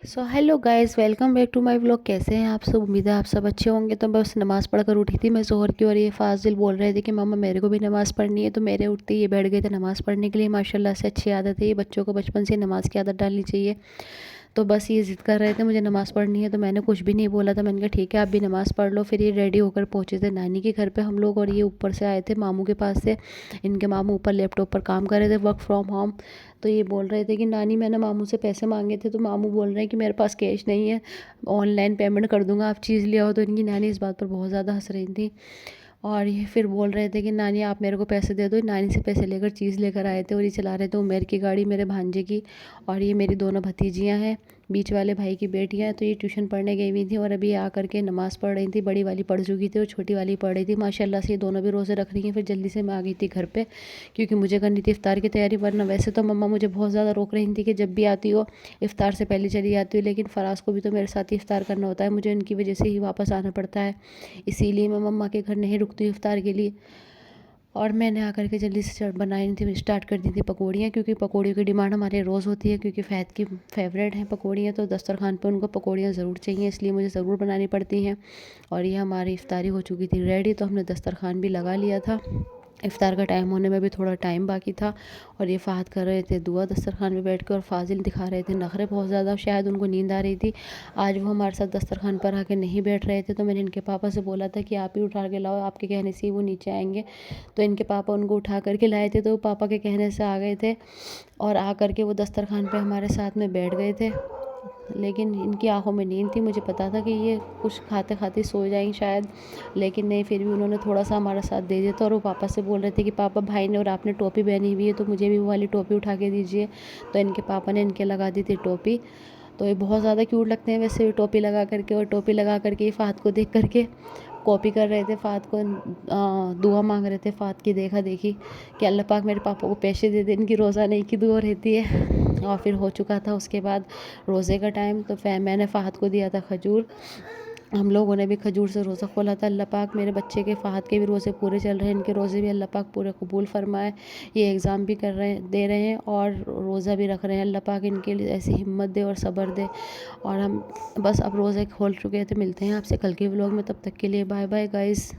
So hello guys, welcome back to my vlog. कैसे हैं आप सब? उम्मीद है आप सब अच्छे होंगे। तो बस नमाज़ पढ़कर उठी थी मैं ज़ोहर की, और ये फाजिल बोल रहे थे कि मम्मा मेरे को भी नमाज़ पढ़नी है। तो मेरे उठते ही ये बैठ गए थे नमाज़ पढ़ने के लिए। माशाल्लाह से अच्छी आदत है ये, बच्चों को बचपन से नमाज़ की आदत डालनी चाहिए। तो बस ये ज़िद कर रहे थे मुझे नमाज़ पढ़नी है, तो मैंने कुछ भी नहीं बोला था। मैंने कहा ठीक है आप भी नमाज़ पढ़ लो। फिर ये रेडी होकर पहुँचे थे नानी के घर पे हम लोग, और ये ऊपर से आए थे मामू के पास से। इनके मामू ऊपर लैपटॉप पर काम कर रहे थे, वर्क फ्रॉम होम। तो ये बोल रहे थे कि नानी मैंने मामू से पैसे मांगे थे, तो मामू बोल रहे हैं कि मेरे पास कैश नहीं है, ऑनलाइन पेमेंट कर दूंगा, आप चीज़ ले आओ। तो इनकी नानी इस बात पर बहुत ज़्यादा हंस रही थी। और ये फिर बोल रहे थे कि नानी आप मेरे को पैसे दे दो। नानी से पैसे लेकर चीज़ लेकर आए थे, और ये चला रहे थे उमेर की गाड़ी, मेरे भांजे की। और ये मेरी दोनों भतीजियाँ हैं, बीच वाले भाई की बेटियाँ हैं। तो ये ट्यूशन पढ़ने गई हुई थी, और अभी आ करके नमाज़ पढ़ रही थी। बड़ी वाली पढ़ चुकी थी और छोटी वाली पढ़ रही थी। माशाल्लाह से ये दोनों भी रोज़े रख रही हैं। फिर जल्दी से मैं आ गई थी घर पे, क्योंकि मुझे करनी थी इफ्तार की तैयारी। वरना वैसे तो मम्मा मुझे बहुत ज़्यादा रोक रही थी कि जब भी आती हो इफ्तार से पहले चली जाती हो, लेकिन फ़राज़ को भी तो मेरे साथ ही इफ्तार करना होता है, मुझे इनकी वजह से ही वापस आना पड़ता है। इसीलिए मैं मम्मा के घर नहीं रुकती हूँ इफ्तार के लिए। और मैंने आकर के जल्दी से बनाई थी, स्टार्ट कर दी थी पकौड़ियाँ, क्योंकि पकौड़ियों की डिमांड हमारे रोज़ होती है, क्योंकि फ़ैद की फेवरेट हैं पकौड़ियाँ। तो दस्तरखान पे उनको पकौड़ियाँ ज़रूर चाहिए, इसलिए मुझे ज़रूर बनानी पड़ती हैं। और ये हमारी इफ्तारी हो चुकी थी रेडी, तो हमने दस्तरखान भी लगा लिया था। इफ्तार का टाइम होने में भी थोड़ा टाइम बाकी था। और ये फ़ाहद कर रहे थे दुआ दस्तरखान पे बैठ कर, और फाजिल दिखा रहे थे नखरे बहुत ज़्यादा। शायद उनको नींद आ रही थी, आज वो हमारे साथ दस्तरखान पर आके नहीं बैठ रहे थे। तो मैंने इनके पापा से बोला था कि आप ही उठा के लाओ, आपके कहने से ही वो नीचे आएंगे। तो इनके पापा उनको उठा करके लाए थे, तो वो पापा के कहने से आ गए थे, और आ करके वो दस्तरखान पे हमारे साथ में बैठ गए थे। लेकिन इनकी आंखों में नींद थी, मुझे पता था कि ये कुछ खाते खाते सो जाएंगे शायद, लेकिन नहीं, फिर भी उन्होंने थोड़ा सा हमारा साथ दे दिया था। और वो पापा से बोल रहे थे कि पापा भाई ने और आपने टोपी पहनी हुई है, तो मुझे भी वो वाली टोपी उठा के दीजिए। तो इनके पापा ने इनके लगा दी थी टोपी। तो ये बहुत ज़्यादा क्यूट लगते हैं वैसे भी टोपी लगा करके। और टोपी लगा करके ये फ़ाहद को देख करके कॉपी कर रहे थे, फ़ाहद को दुआ मांग रहे थे, फ़ाहद की देखा देखी कि अल्लाह पाक मेरे पापा को पैसे दे दे, इनकी रोज़ाना एक ही दुआ रहती है। और फिर हो चुका था उसके बाद रोज़े का टाइम। तो मैंने फ़ाहद को दिया था खजूर, हम लोगों ने भी खजूर से रोज़ा खोला था। अल्लाह पाक मेरे बच्चे के फ़ाहद के भी रोज़े पूरे चल रहे हैं, इनके रोज़े भी अल्लाह पाक पूरे कबूल फरमाए। ये एग्ज़ाम भी कर रहे हैं, दे रहे हैं, और रोज़ा भी रख रहे हैं। अल्लाह पाक इनके लिए ऐसी हिम्मत दे और सब्र दे। और हम बस अब रोज़े खोल चुके थे। मिलते हैं आपसे कल के व्लॉग में, तब तक के लिए बाय बाय गाइज़।